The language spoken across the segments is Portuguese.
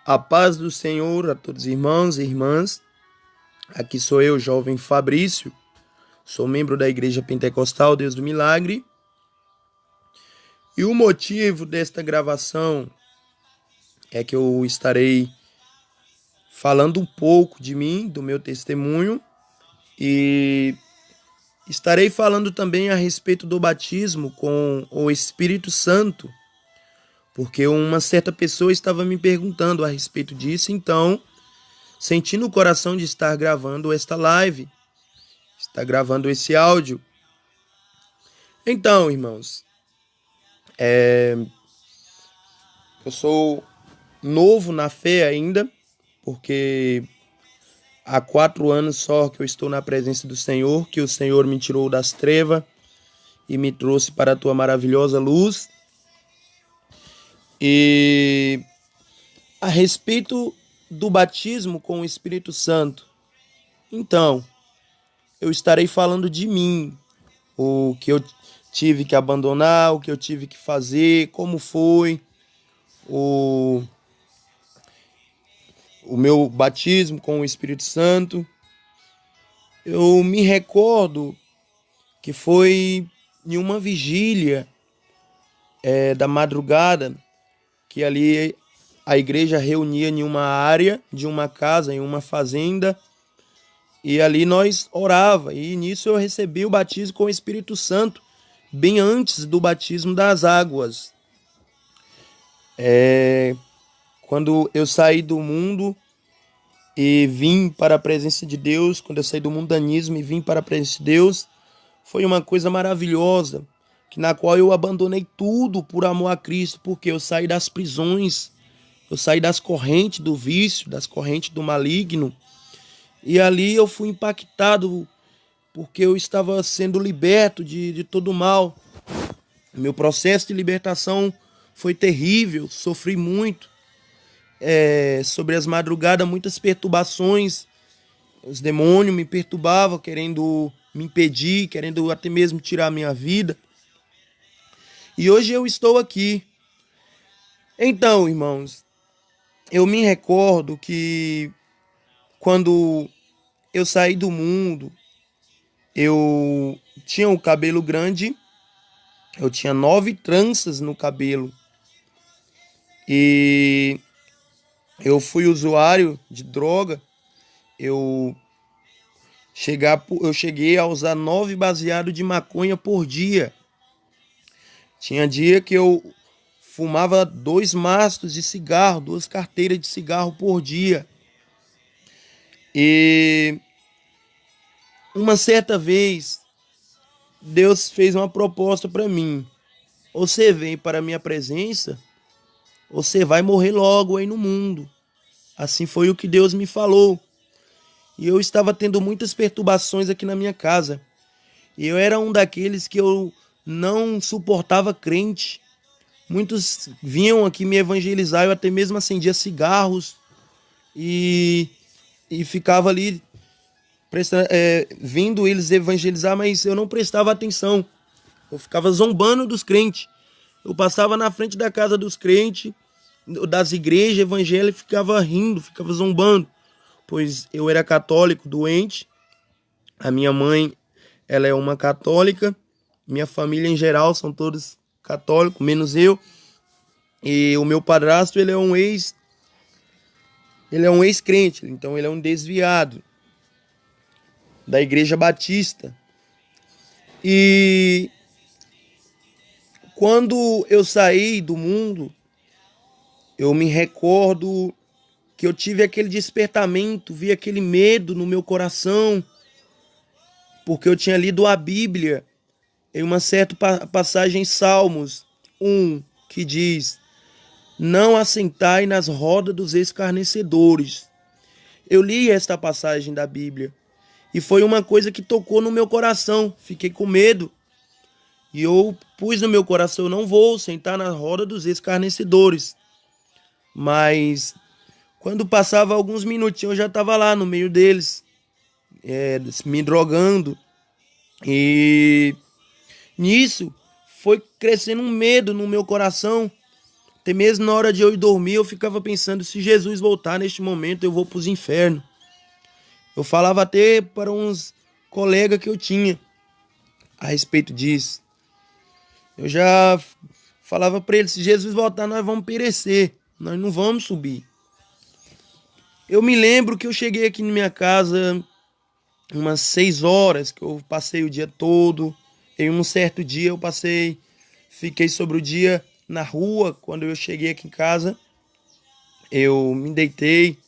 A paz do Senhor a todos irmãos e irmãs. Aqui sou eu, jovem Fabrício. Sou membro da Igreja Pentecostal Deus do Milagre. E o motivo desta gravação é que eu estarei falando um pouco de mim, do meu testemunho, e estarei falando também a respeito do batismo com o Espírito Santo, porque uma certa pessoa estava me perguntando a respeito disso, então senti no coração de estar gravando esta live, estar gravando esse áudio. Então, irmãos, eu sou novo na fé ainda, porque há 4 anos só que eu estou na presença do Senhor, que o Senhor me tirou das trevas e me trouxe para a tua maravilhosa luz. E a respeito do batismo com o Espírito Santo, então, eu estarei falando de mim, o que eu tive que abandonar, o que eu tive que fazer, como foi o meu batismo com o Espírito Santo. Eu me recordo que foi em uma vigília da madrugada, que ali a igreja reunia em uma área de uma casa, em uma fazenda, e ali nós orava, e nisso eu recebi o batismo com o Espírito Santo, bem antes do batismo das águas. Quando eu saí do mundo e vim para a presença de Deus, quando eu saí do mundanismo e vim para a presença de Deus, foi uma coisa maravilhosa, na qual eu abandonei tudo por amor a Cristo, porque eu saí das prisões, eu saí das correntes do vício, das correntes do maligno, e ali eu fui impactado, porque eu estava sendo liberto de todo mal. Meu processo de libertação foi terrível, sofri muito. Sobre as madrugadas, muitas perturbações. Os demônios me perturbavam, querendo me impedir, querendo até mesmo tirar a minha vida. E hoje eu estou aqui. Então, irmãos, eu me recordo que quando eu saí do mundo, eu tinha o cabelo grande, eu tinha 9 tranças no cabelo. E eu fui usuário de droga. Eu cheguei a usar 9 baseados de maconha por dia. Tinha dia que eu fumava 2 maços de cigarro, 2 carteiras de cigarro por dia. E uma certa vez, Deus fez uma proposta para mim. Ou você vem para a minha presença, ou você vai morrer logo aí no mundo. Assim foi o que Deus me falou. E eu estava tendo muitas perturbações aqui na minha casa. E eu era um daqueles que eu não suportava crente. Muitos vinham aqui me evangelizar, eu até mesmo acendia cigarros e ficava ali vindo eles evangelizar, mas eu não prestava atenção. Eu ficava zombando dos crentes. Eu passava na frente da casa dos crentes, das igrejas evangélicas, e ficava rindo, ficava zombando, pois eu era católico doente. A minha mãe, ela é uma católica, minha família em geral são todos católicos, menos eu. E o meu padrasto, ele é um ex-crente, então ele é um desviado da Igreja Batista. E quando eu saí do mundo, eu me recordo que eu tive aquele despertamento, vi aquele medo no meu coração, porque eu tinha lido a Bíblia em uma certa passagem em Salmos 1, que diz: não assentai nas rodas dos escarnecedores. Eu li esta passagem da Bíblia e foi uma coisa que tocou no meu coração. Fiquei com medo e eu pus no meu coração: eu não vou sentar na roda dos escarnecedores. Mas quando passava alguns minutinhos, eu já estava lá no meio deles, me drogando. E nisso foi crescendo um medo no meu coração, Até mesmo na hora de eu ir dormir, eu ficava pensando, se Jesus voltar neste momento, eu vou para os infernos. Eu falava até para uns colegas que eu tinha a respeito disso. Eu já falava para eles, se Jesus voltar, nós vamos perecer, nós não vamos subir. Eu me lembro que eu cheguei aqui na minha casa umas 6 horas, que eu passei o dia todo. Em um certo dia eu fiquei sobre o dia na rua. Quando eu cheguei aqui em casa, eu me deitei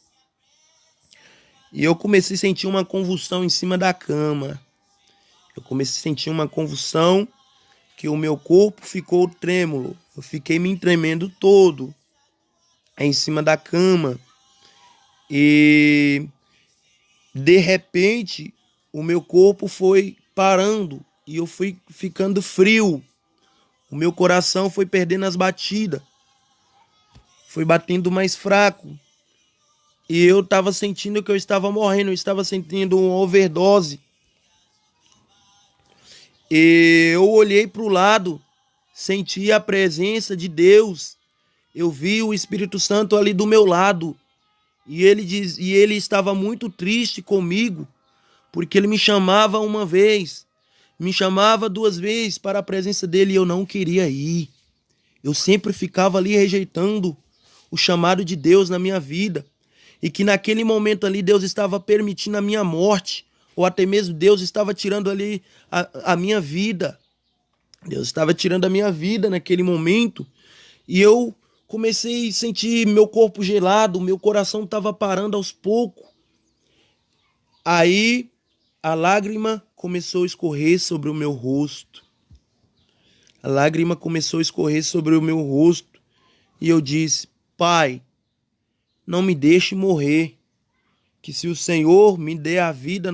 e eu comecei a sentir uma convulsão em cima da cama. Eu comecei a sentir uma convulsão que o meu corpo ficou trêmulo. Eu fiquei me tremendo todo em cima da cama. E de repente o meu corpo foi parando e eu fui ficando frio. O meu coração foi perdendo as batidas. Foi batendo mais fraco. E eu estava sentindo que eu estava morrendo. Eu estava sentindo uma overdose. E eu olhei para o lado. Senti a presença de Deus. Eu vi o Espírito Santo ali do meu lado. E ele estava muito triste comigo. Porque ele me chamava uma vez. Me chamava 2 vezes para a presença dele e eu não queria ir. Eu sempre ficava ali rejeitando o chamado de Deus na minha vida. E que naquele momento ali Deus estava permitindo a minha morte. Ou até mesmo Deus estava tirando ali a minha vida. Deus estava tirando a minha vida naquele momento. E eu comecei a sentir meu corpo gelado. Meu coração estava parando aos poucos. Aí a lágrima começou a escorrer sobre o meu rosto. A lágrima começou a escorrer sobre o meu rosto. E eu disse, Pai, não me deixe morrer. Que se o Senhor me der a vida,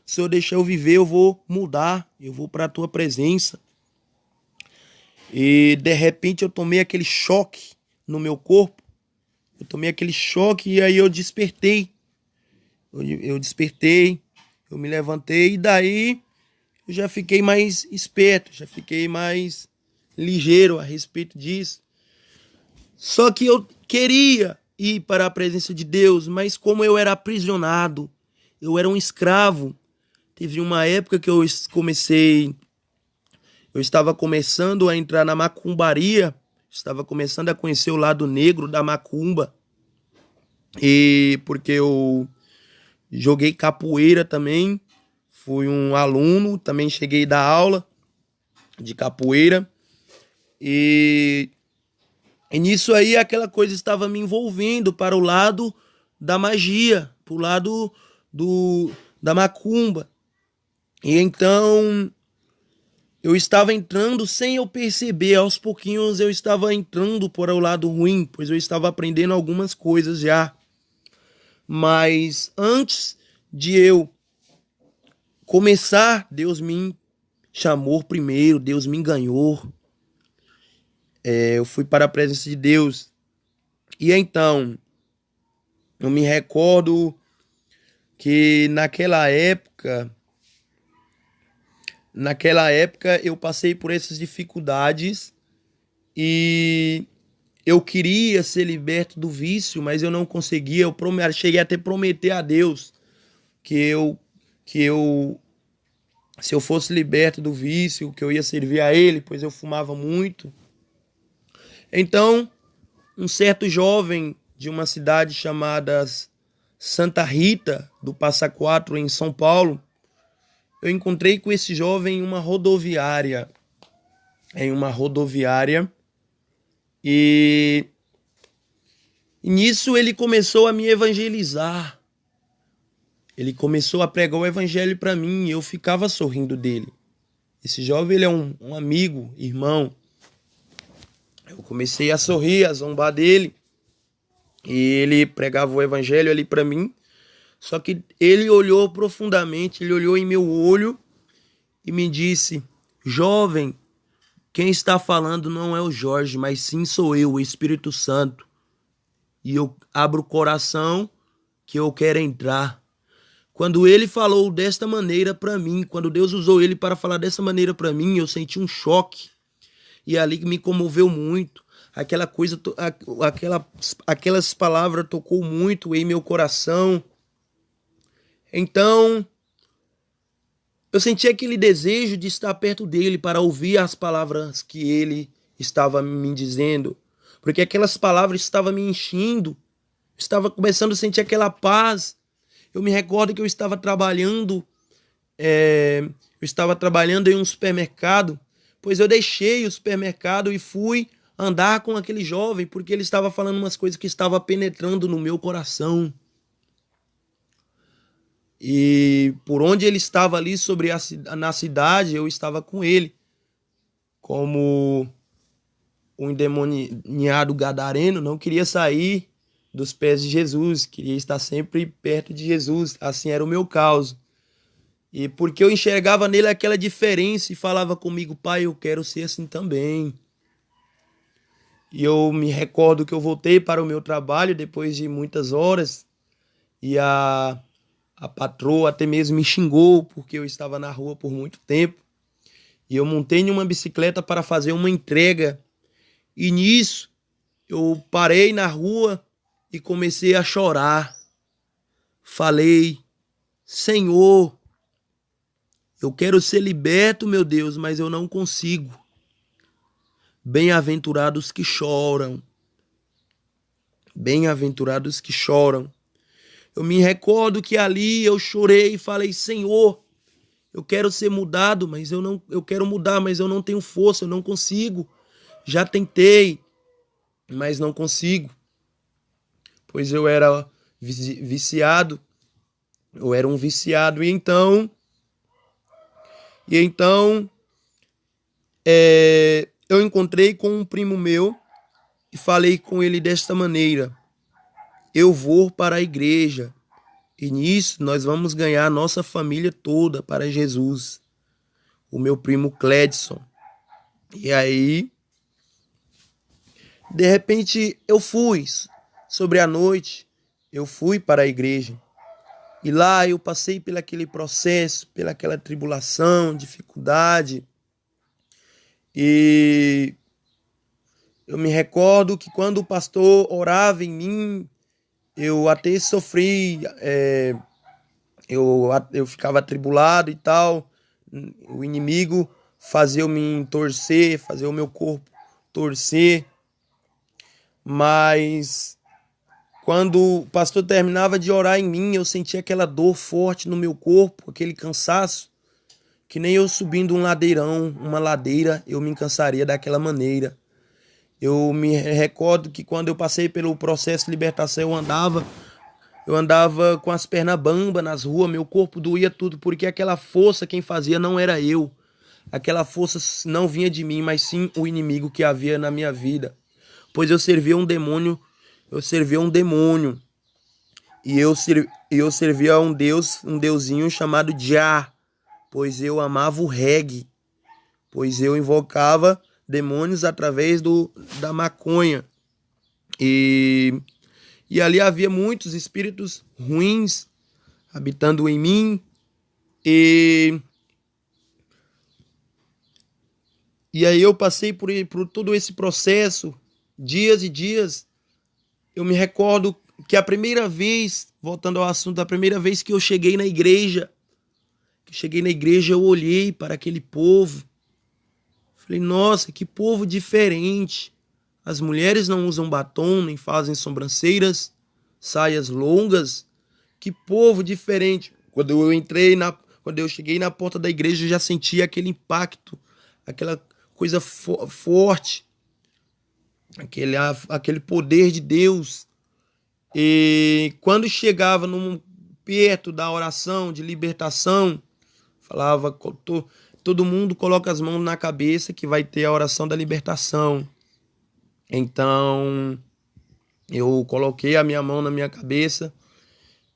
se eu deixar eu viver, eu vou mudar. Eu vou para a tua presença. E de repente eu tomei aquele choque no meu corpo. Eu tomei aquele choque e aí eu despertei. Eu despertei, eu me levantei e daí eu já fiquei mais esperto, já fiquei mais ligeiro a respeito disso. Só que eu queria ir para a presença de Deus, mas como eu era aprisionado, eu era um escravo. Teve uma época que eu estava começando a entrar na macumbaria, estava começando a conhecer o lado negro da macumba. E porque eu joguei capoeira também, fui um aluno, também cheguei da aula de capoeira. E nisso aí aquela coisa estava me envolvendo para o lado da magia, para o lado da macumba. E então eu estava entrando sem eu perceber, aos pouquinhos eu estava entrando para o lado ruim, pois eu estava aprendendo algumas coisas já. Mas antes de eu começar, Deus me chamou primeiro, Deus me ganhou. Eu fui para a presença de Deus. E então, eu me recordo que naquela época eu passei por essas dificuldades e eu queria ser liberto do vício, mas eu não conseguia. Eu cheguei até a prometer a Deus que se eu fosse liberto do vício, que eu ia servir a Ele, pois eu fumava muito. Então, um certo jovem de uma cidade chamada Santa Rita, do Passa Quatro, em São Paulo, eu encontrei com esse jovem em uma rodoviária. E nisso ele começou a me evangelizar. Ele começou a pregar o evangelho para mim e eu ficava sorrindo dele. Esse jovem, ele é um amigo, irmão. Eu comecei a sorrir, a zombar dele. E ele pregava o evangelho ali para mim. Só que ele olhou profundamente, ele olhou em meu olho e me disse, jovem, quem está falando não é o Jorge, mas sim sou eu, o Espírito Santo. E eu abro o coração que eu quero entrar. Quando ele falou desta maneira para mim, quando Deus usou ele para falar dessa maneira para mim, eu senti um choque. E ali me comoveu muito. Aquela coisa, aquelas palavras tocou muito em meu coração. Então, eu senti aquele desejo de estar perto dele para ouvir as palavras que ele estava me dizendo, porque aquelas palavras estavam me enchendo, estava começando a sentir aquela paz. Eu me recordo que eu estava trabalhando em um supermercado, pois eu deixei o supermercado e fui andar com aquele jovem, porque ele estava falando umas coisas que estavam penetrando no meu coração. E por onde ele estava ali na cidade, eu estava com ele, como um endemoniado gadareno, não queria sair dos pés de Jesus, queria estar sempre perto de Jesus. Assim era o meu caso. E porque eu enxergava nele aquela diferença e falava comigo: pai, eu quero ser assim também. E eu me recordo que eu voltei para o meu trabalho depois de muitas horas e a patroa até mesmo me xingou porque eu estava na rua por muito tempo. E eu montei em uma bicicleta para fazer uma entrega. E nisso eu parei na rua e comecei a chorar. Falei: Senhor, eu quero ser liberto, meu Deus, mas eu não consigo. Bem-aventurados que choram. Bem-aventurados que choram. Eu me recordo que ali eu chorei e falei: Senhor, eu quero ser mudado, mas eu quero mudar, mas eu não tenho força, eu não consigo. Já tentei, mas não consigo. Pois eu era viciado. Eu era um viciado. E então eu encontrei com um primo meu e falei com ele desta maneira: eu vou para a igreja e nisso nós vamos ganhar a nossa família toda para Jesus. O meu primo Cledson. E aí, de repente, eu fui. Sobre a noite, eu fui para a igreja. E lá eu passei por aquele processo, pelaquela tribulação, dificuldade. E eu me recordo que quando o pastor orava em mim, eu até sofri, eu ficava atribulado e tal. O inimigo fazia eu me torcer, fazia o meu corpo torcer. Mas quando o pastor terminava de orar em mim, eu sentia aquela dor forte no meu corpo, aquele cansaço, que nem eu subindo um ladeirão, uma ladeira, eu me cansaria daquela maneira. Eu me recordo que quando eu passei pelo processo de libertação, eu andava com as pernas bambas nas ruas, meu corpo doía tudo, porque aquela força quem fazia não era eu. Aquela força não vinha de mim, mas sim o inimigo que havia na minha vida. Pois eu servia um demônio, e eu servia a um deusinho chamado Jah, pois eu amava o reggae, pois eu invocava demônios através da maconha. E ali havia muitos espíritos ruins habitando em mim. E aí eu passei por todo esse processo, dias e dias. Eu me recordo que a primeira vez, voltando ao assunto, a primeira vez que eu cheguei na igreja, eu olhei para aquele povo. Falei: nossa, que povo diferente. As mulheres não usam batom, nem fazem sobrancelhas, saias longas. Que povo diferente. Quando eu cheguei na porta da igreja, eu já senti aquele impacto, aquela coisa forte, aquele poder de Deus. E quando chegava perto da oração de libertação, falava: todo mundo coloca as mãos na cabeça que vai ter a oração da libertação. Então eu coloquei a minha mão na minha cabeça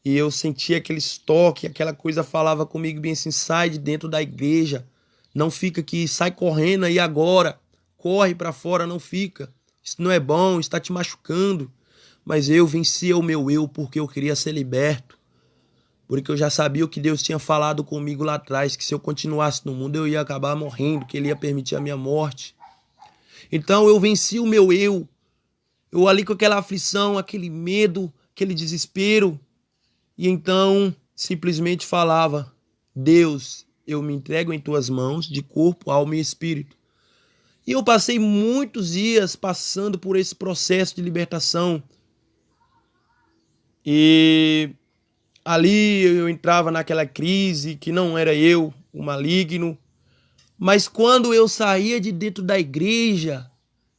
e eu senti aquele toque, aquela coisa falava comigo bem assim: sai de dentro da igreja, não fica aqui, sai correndo aí agora, corre para fora, não fica, isso não é bom, está te machucando. Mas eu vencia o meu eu porque eu queria ser liberto, porque eu já sabia o que Deus tinha falado comigo lá atrás, que se eu continuasse no mundo eu ia acabar morrendo, que Ele ia permitir a minha morte. Então eu venci o meu eu ali com aquela aflição, aquele medo, aquele desespero, e então simplesmente falava: Deus, eu me entrego em tuas mãos, de corpo, alma e espírito. E eu passei muitos dias passando por esse processo de libertação. E ali eu entrava naquela crise que não era eu, o maligno. Mas quando eu saía de dentro da igreja,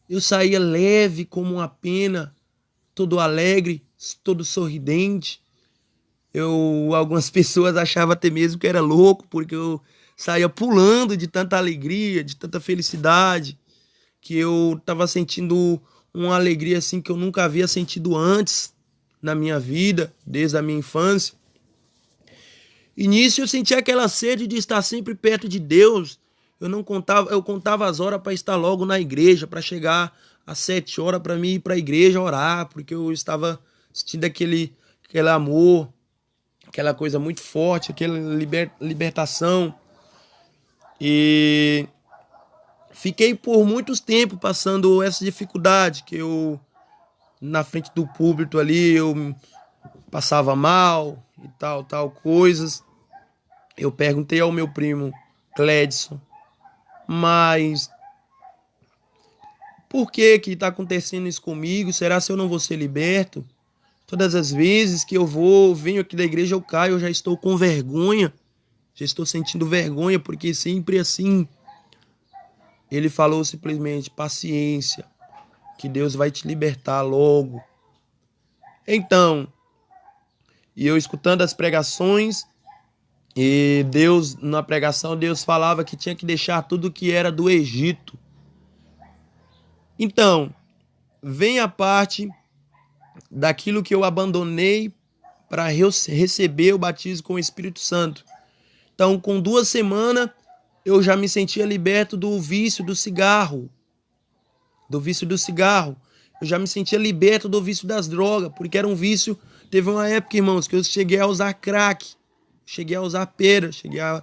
eu saía leve como uma pena, todo alegre, todo sorridente. Algumas pessoas achavam até mesmo que era louco, porque eu saía pulando de tanta alegria, de tanta felicidade, que eu estava sentindo uma alegria assim que eu nunca havia sentido antes na minha vida, desde a minha infância. E nisso eu sentia aquela sede de estar sempre perto de Deus. Eu contava as horas para estar logo na igreja, para chegar às 7 horas para mim ir para a igreja orar, porque eu estava sentindo aquele amor, aquela coisa muito forte, aquela libertação. E fiquei por muitos tempos passando essa dificuldade, que eu, na frente do púlpito ali, eu passava mal e tal coisas. Eu perguntei ao meu primo Cledson, mas por que que está acontecendo isso comigo? Será que eu não vou ser liberto? Todas as vezes que venho aqui da igreja, eu caio, eu já estou com vergonha, já estou sentindo vergonha, porque sempre assim. Ele falou simplesmente: paciência, que Deus vai te libertar logo. Então, e eu escutando as pregações, e Deus, na pregação, Deus falava que tinha que deixar tudo que era do Egito. Então, vem a parte daquilo que eu abandonei para receber o batismo com o Espírito Santo. Então, com 2 semanas, eu já me sentia liberto do vício do cigarro. Eu já me sentia liberto do vício das drogas, porque era um vício. Teve uma época, irmãos, que eu cheguei a usar crack, cheguei a usar pera, cheguei a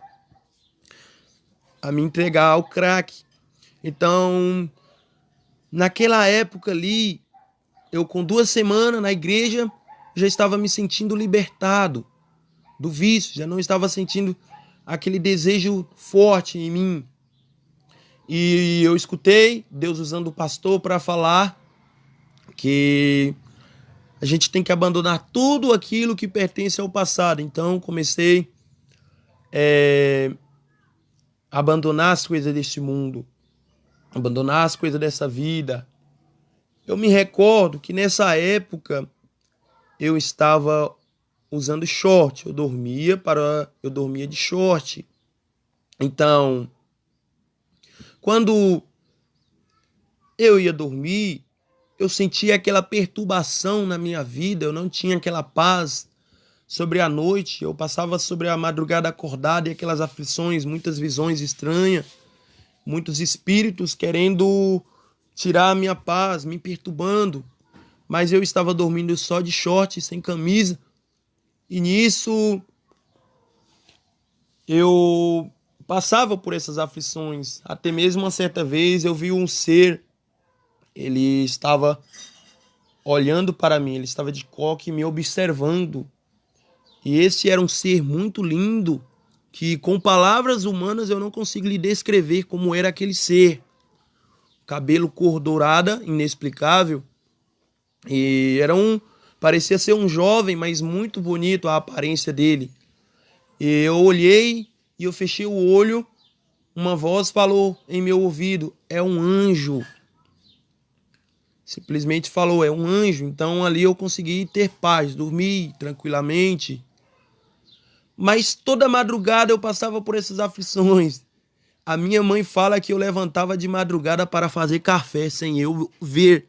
me entregar ao crack. Então, naquela época ali, eu com 2 semanas na igreja, já estava me sentindo libertado do vício, já não estava sentindo aquele desejo forte em mim. E eu escutei Deus usando o pastor para falar que a gente tem que abandonar tudo aquilo que pertence ao passado. Então comecei a abandonar as coisas deste mundo, abandonar as coisas dessa vida. Eu me recordo que nessa época eu estava usando short, eu dormia de short. Então, quando eu ia dormir, eu sentia aquela perturbação na minha vida, eu não tinha aquela paz sobre a noite, eu passava sobre a madrugada acordado e aquelas aflições, muitas visões estranhas, muitos espíritos querendo tirar a minha paz, me perturbando, mas eu estava dormindo só de short, sem camisa, e nisso eu passava por essas aflições. Até mesmo uma certa vez eu vi um ser, ele estava olhando para mim, ele estava de coque me observando. E esse era um ser muito lindo, que com palavras humanas eu não consigo lhe descrever como era aquele ser. Cabelo cor dourada, inexplicável. E parecia ser um jovem, mas muito bonito a aparência dele. E eu olhei e eu fechei o olho. Uma voz falou em meu ouvido: é um anjo. Simplesmente falou: é um anjo. Então ali eu consegui ter paz, dormir tranquilamente. Mas toda madrugada eu passava por essas aflições. A minha mãe fala que eu levantava de madrugada para fazer café sem eu ver.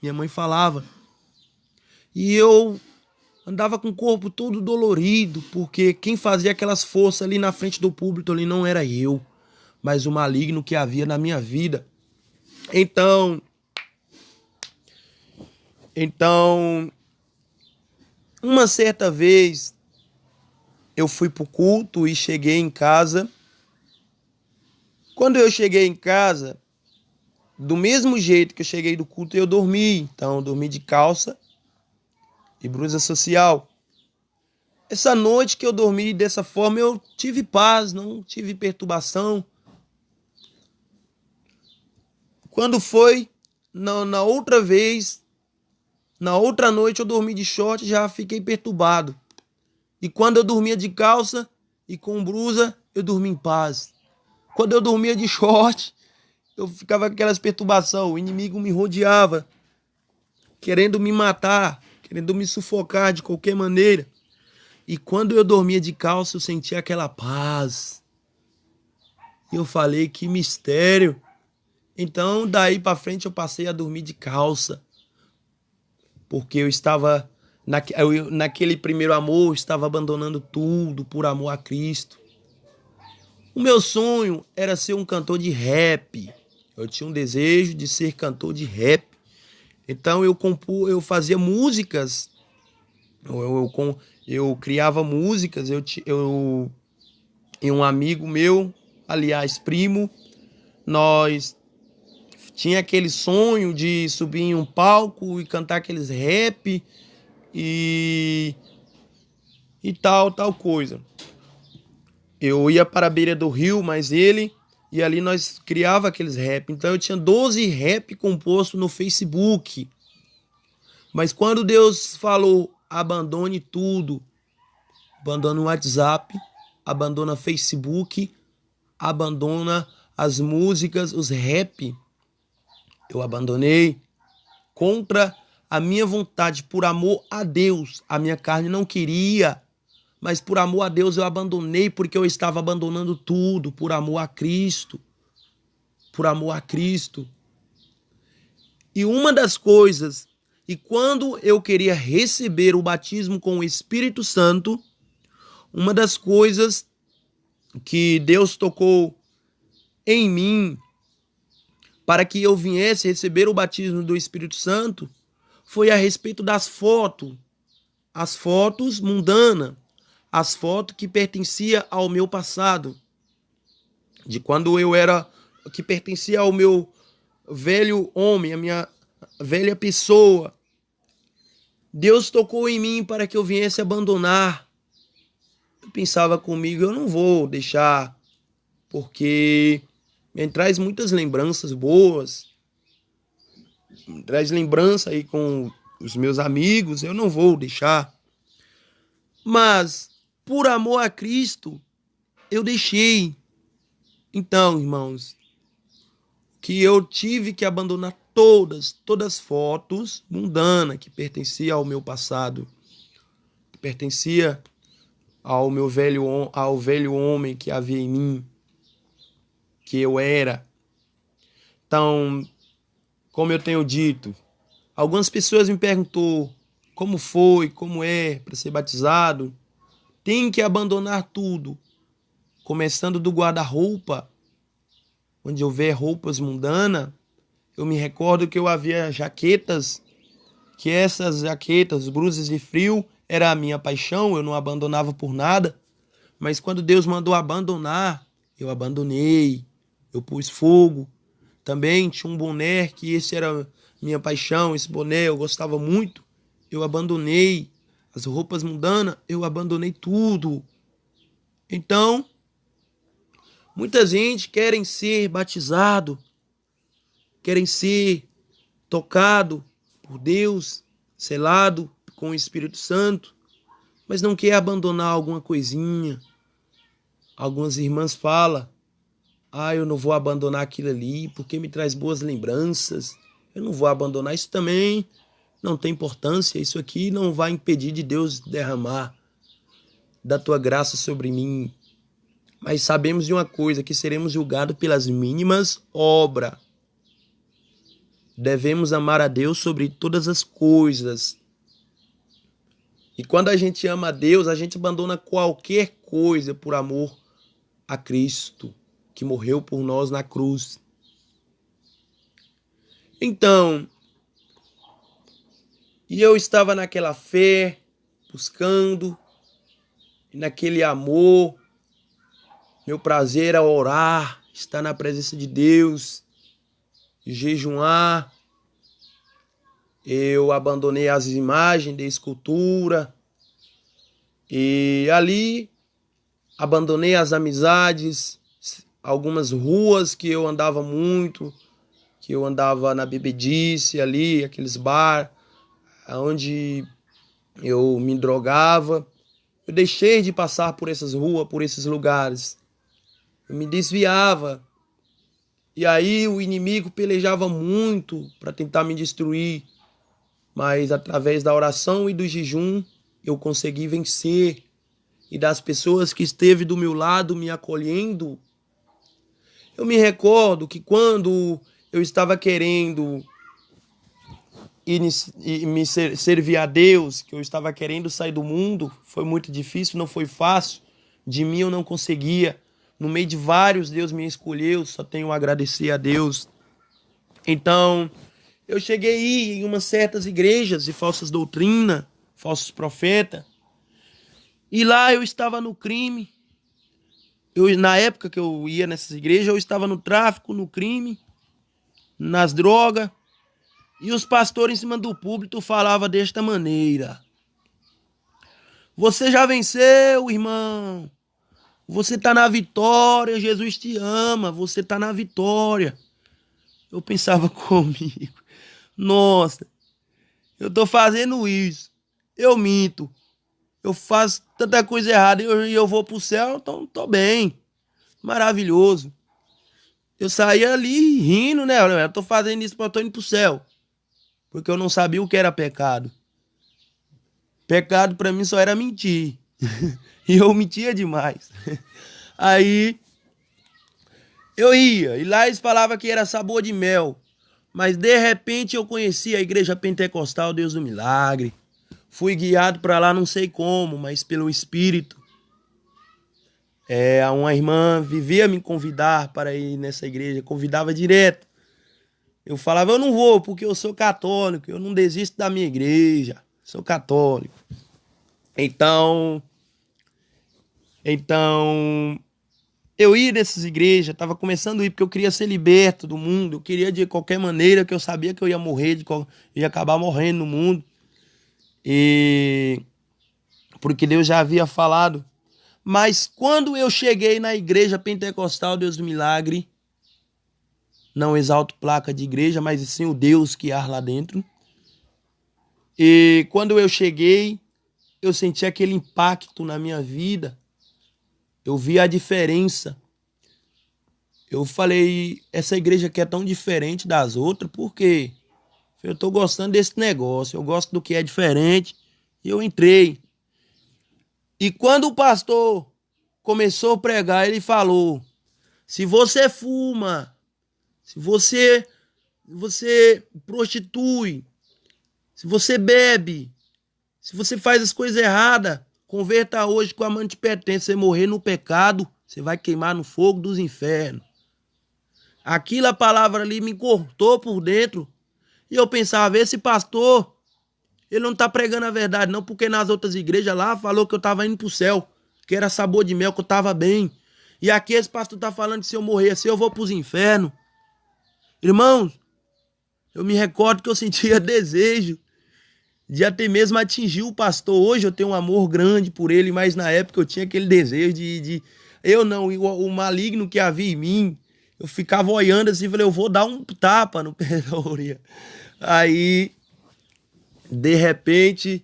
Minha mãe falava. E eu andava com o corpo todo dolorido, porque quem fazia aquelas forças ali na frente do púlpito ali não era eu, mas o maligno que havia na minha vida. Então, uma certa vez eu fui pro culto e cheguei em casa. Quando eu cheguei em casa, do mesmo jeito que eu cheguei do culto, eu dormi. Então, eu dormi de calça e blusa social. Essa noite que eu dormi dessa forma, eu tive paz, não tive perturbação. Quando foi, na outra vez, na outra noite eu dormi de short e já fiquei perturbado. E quando eu dormia de calça e com blusa, eu dormia em paz. Quando eu dormia de short, eu ficava com aquelas perturbações. O inimigo me rodeava, querendo me matar, querendo me sufocar de qualquer maneira. E quando eu dormia de calça, eu sentia aquela paz. E eu falei, que mistério. Então, daí para frente, eu passei a dormir de calça. Porque eu estava, naquele primeiro amor, eu estava abandonando tudo por amor a Cristo. O meu sonho era ser um cantor de rap. Eu tinha um desejo de ser cantor de rap. Então eu fazia músicas, eu criava músicas, e um amigo meu, aliás, primo, nós tinha aquele sonho de subir em um palco e cantar aqueles rap e, e tal coisa. Eu ia para a beira do rio, mas e ali nós criava aqueles rap. Então eu tinha 12 rap composto no Facebook. Mas quando Deus falou, abandone tudo, abandona o WhatsApp, abandona o Facebook, abandona as músicas, os rap, eu abandonei contra a minha vontade, por amor a Deus. A minha carne não queria, mas por amor a Deus eu abandonei, porque eu estava abandonando tudo, por amor a Cristo. Por amor a Cristo. E uma das coisas, e quando eu queria receber o batismo com o Espírito Santo, uma das coisas que Deus tocou em mim para que eu viesse receber o batismo do Espírito Santo foi a respeito das fotos. As fotos mundanas, as fotos que pertenciam ao meu passado, de quando eu era, que pertencia ao meu velho homem, a minha velha pessoa. Deus tocou em mim para que eu viesse abandonar. Eu pensava comigo, eu não vou deixar, porque me traz muitas lembranças boas, me traz lembrança aí com os meus amigos, eu não vou deixar. Mas, por amor a Cristo, eu deixei. Então, irmãos, que eu tive que abandonar todas as fotos mundanas que pertenciam ao meu passado, que pertencia ao velho homem que havia em mim, que eu era. Então, como eu tenho dito, algumas pessoas me perguntou como foi, como é para ser batizado. Tem que abandonar tudo, começando do guarda-roupa, onde houver roupas mundanas. Eu me recordo que eu havia jaquetas, que essas jaquetas, blusas de frio, era a minha paixão, eu não abandonava por nada. Mas quando Deus mandou abandonar, eu abandonei, eu pus fogo. Também tinha um boné, que esse era minha paixão, esse boné eu gostava muito, eu abandonei. As roupas mundanas, eu abandonei tudo. Então, muita gente querem ser batizado, querem ser tocado por Deus, selado com o Espírito Santo, mas não quer abandonar alguma coisinha. Algumas irmãs falam, eu não vou abandonar aquilo ali porque me traz boas lembranças. Eu não vou abandonar isso também, não tem importância. Isso aqui não vai impedir de Deus derramar da tua graça sobre mim. Mas sabemos de uma coisa, que seremos julgados pelas mínimas obras. Devemos amar a Deus sobre todas as coisas. E quando a gente ama a Deus, a gente abandona qualquer coisa por amor a Cristo, que morreu por nós na cruz. Então, e eu estava naquela fé, buscando, naquele amor. Meu prazer era orar, estar na presença de Deus. jejuar, eu abandonei as imagens de escultura e ali abandonei as amizades, algumas ruas que eu andava muito, que eu andava na bebedice ali, aqueles bar, onde eu me drogava. Eu deixei de passar por essas ruas, por esses lugares. Eu me desviava. E aí o inimigo pelejava muito para tentar me destruir. Mas através da oração e do jejum, eu consegui vencer. E das pessoas que esteve do meu lado me acolhendo, eu me recordo que quando eu estava querendo me servir a Deus, que eu estava querendo sair do mundo, foi muito difícil, não foi fácil. De mim eu não conseguia. No meio de vários, Deus me escolheu, só tenho a agradecer a Deus. Então, eu cheguei a ir em umas certas igrejas de falsas doutrinas, falsos profetas, e lá eu estava no crime. Na época que eu ia nessas igrejas, eu estava no tráfico, no crime, nas drogas. E os pastores em cima do púlpito falavam desta maneira: você já venceu, irmão. Você está na vitória, Jesus te ama, você está na vitória. Eu pensava comigo: nossa, eu estou fazendo isso, eu minto, eu faço tanta coisa errada e eu vou para o céu, então estou bem, maravilhoso. Eu saía ali rindo, né? Eu estou fazendo isso para estar indo para o céu, porque eu não sabia o que era pecado. Pecado para mim só era mentir. E eu mentia demais. Aí eu ia, e lá eles falavam que era sabor de mel. Mas de repente eu conheci a igreja pentecostal Deus do Milagre. Fui guiado para lá, não sei como, mas pelo Espírito. Uma irmã vivia me convidar para ir nessa igreja, convidava direto. Eu falava: eu não vou porque eu sou católico, eu não desisto da minha igreja, sou católico. Então eu ia nessas igrejas, estava começando a ir porque eu queria ser liberto do mundo, eu queria de qualquer maneira, que eu sabia que eu ia morrer, ia acabar morrendo no mundo. E porque Deus já havia falado. Mas quando eu cheguei na igreja pentecostal Deus do Milagre, não exalto placa de igreja, mas sim o Deus que há lá dentro. E quando eu cheguei, eu senti aquele impacto na minha vida. Eu vi a diferença. Eu falei: essa igreja aqui é tão diferente das outras, por quê? Eu tô gostando desse negócio, eu gosto do que é diferente. E eu entrei. E quando o pastor começou a pregar, ele falou: se você fuma, se você prostitui, se você bebe, se você faz as coisas erradas, converta hoje que o amante pertence. Você morrer no pecado, você vai queimar no fogo dos infernos. Aquilo, a palavra ali me cortou por dentro. E eu pensava: esse pastor, ele não tá pregando a verdade não, porque nas outras igrejas lá falou que eu tava indo pro céu, que era sabor de mel, que eu tava bem. E aqui esse pastor tá falando que se eu morrer assim eu vou pros infernos. Irmãos, eu me recordo que eu sentia desejo de até mesmo atingir o pastor. Hoje eu tenho um amor grande por ele, mas na época eu tinha aquele desejo eu não, o maligno que havia em mim. Eu ficava olhando assim e falei: eu vou dar um tapa no Perória. Aí, de repente,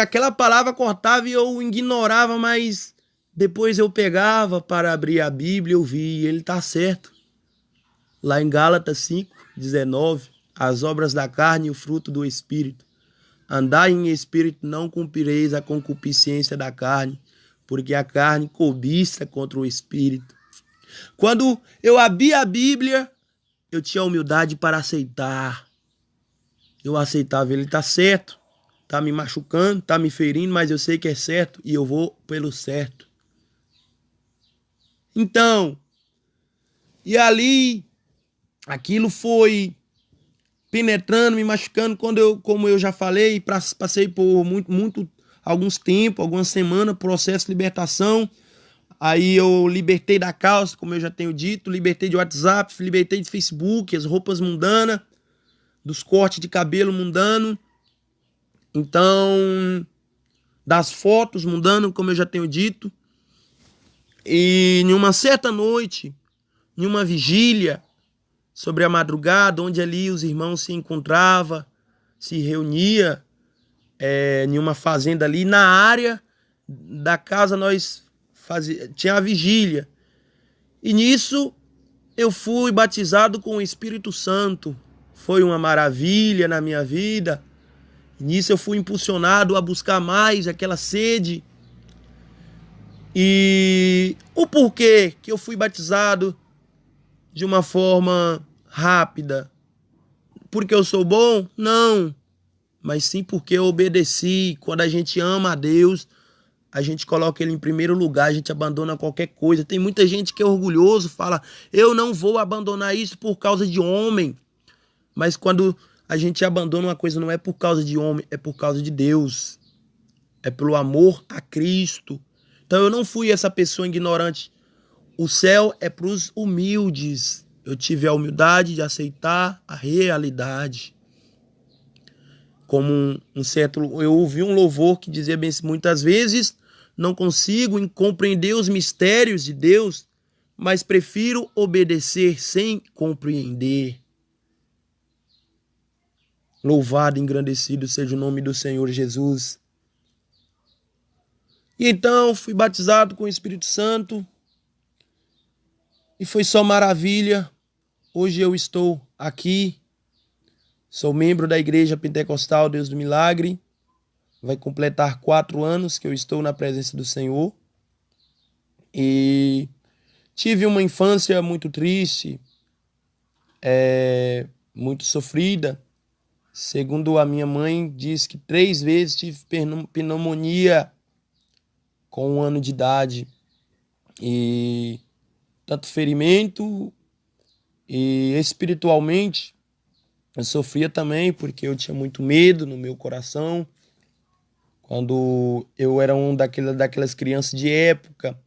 aquela palavra cortava e eu ignorava, mas depois eu pegava para abrir a Bíblia e eu vi, ele tá certo. Lá em Gálatas 5:19, as obras da carne e o fruto do Espírito. Andai em espírito, não cumprireis a concupiscência da carne, porque a carne cobiça contra o Espírito. Quando eu abri a Bíblia, eu tinha humildade para aceitar. Eu aceitava: ele tá certo, tá me machucando, tá me ferindo, mas eu sei que é certo e eu vou pelo certo. Então, e ali, aquilo foi penetrando, me machucando, como eu já falei, passei por alguns tempos, algumas semanas, processo de libertação. Aí eu libertei da calça, como eu já tenho dito, libertei de WhatsApp, libertei de Facebook, as roupas mundanas, dos cortes de cabelo mundano. Então, das fotos mundano, como eu já tenho dito. E em uma certa noite, em uma vigília, sobre a madrugada, onde ali os irmãos se encontravam, se reuniam em uma fazenda ali, na área da casa tinha a vigília. E nisso eu fui batizado com o Espírito Santo. Foi uma maravilha na minha vida. E nisso eu fui impulsionado a buscar mais aquela sede. E o porquê que eu fui batizado de uma forma rápida? Porque eu sou bom? Não. Mas sim porque eu obedeci. Quando a gente ama a Deus, a gente coloca ele em primeiro lugar, a gente abandona qualquer coisa. Tem muita gente que é orgulhoso, fala, eu não vou abandonar isso por causa de homem. Mas quando a gente abandona uma coisa, não é por causa de homem, é por causa de Deus. É pelo amor a Cristo. Então eu não fui essa pessoa ignorante. O céu é para os humildes. Eu tive a humildade de aceitar a realidade. Como eu ouvi um louvor que dizia bem assim, muitas vezes não consigo compreender os mistérios de Deus, mas prefiro obedecer sem compreender. Louvado e engrandecido seja o nome do Senhor Jesus. E então fui batizado com o Espírito Santo e foi só maravilha. Hoje eu estou aqui, sou membro da Igreja Pentecostal Deus do Milagre. Vai completar 4 anos que eu estou na presença do Senhor. E tive uma infância muito triste, muito sofrida. Segundo a minha mãe, diz que 3 vezes tive pneumonia com 1 ano de idade. E tanto ferimento e espiritualmente eu sofria também, porque eu tinha muito medo no meu coração. Quando eu era daquelas crianças de época,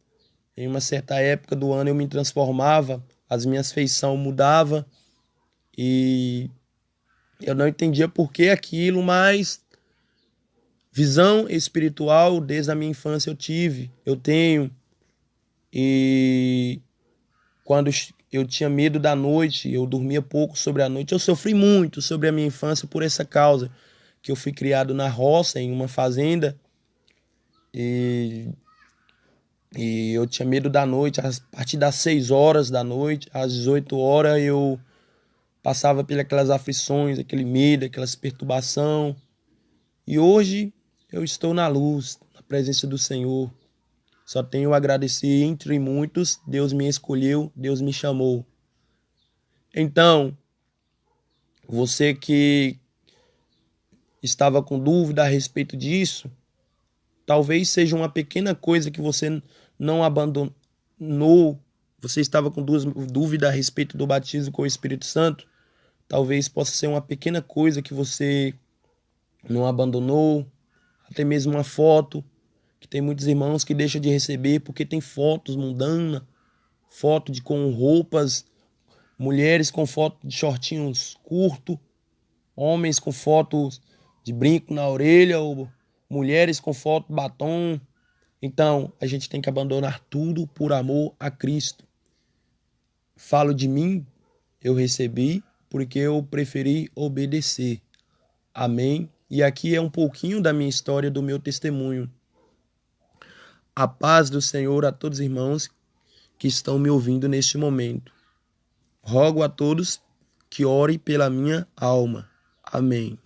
em uma certa época do ano eu me transformava, as minhas feições mudavam e eu não entendia por que aquilo, mas visão espiritual desde a minha infância eu tenho. E quando eu tinha medo da noite, eu dormia pouco sobre a noite, eu sofri muito sobre a minha infância por essa causa, que eu fui criado na roça, em uma fazenda, e eu tinha medo da noite. A partir das 6 horas da noite, às 18 horas, eu passava pelas aflições, aquele medo, aquelas perturbações. E hoje eu estou na luz, na presença do Senhor. Só tenho a agradecer, entre muitos, Deus me escolheu, Deus me chamou. Então, você que estava com dúvida a respeito disso, talvez seja uma pequena coisa que você não abandonou. Você estava com dúvida a respeito do batismo com o Espírito Santo. Talvez possa ser uma pequena coisa que você não abandonou. Até mesmo uma foto, que tem muitos irmãos que deixam de receber porque tem fotos mundanas, foto com roupas, mulheres com foto de shortinhos curtos, homens com fotos de brinco na orelha, ou mulheres com foto de batom. Então, a gente tem que abandonar tudo por amor a Cristo. Falo de mim, eu recebi porque eu preferi obedecer. Amém? E aqui é um pouquinho da minha história, do meu testemunho. A paz do Senhor a todos os irmãos que estão me ouvindo neste momento. Rogo a todos que orem pela minha alma. Amém.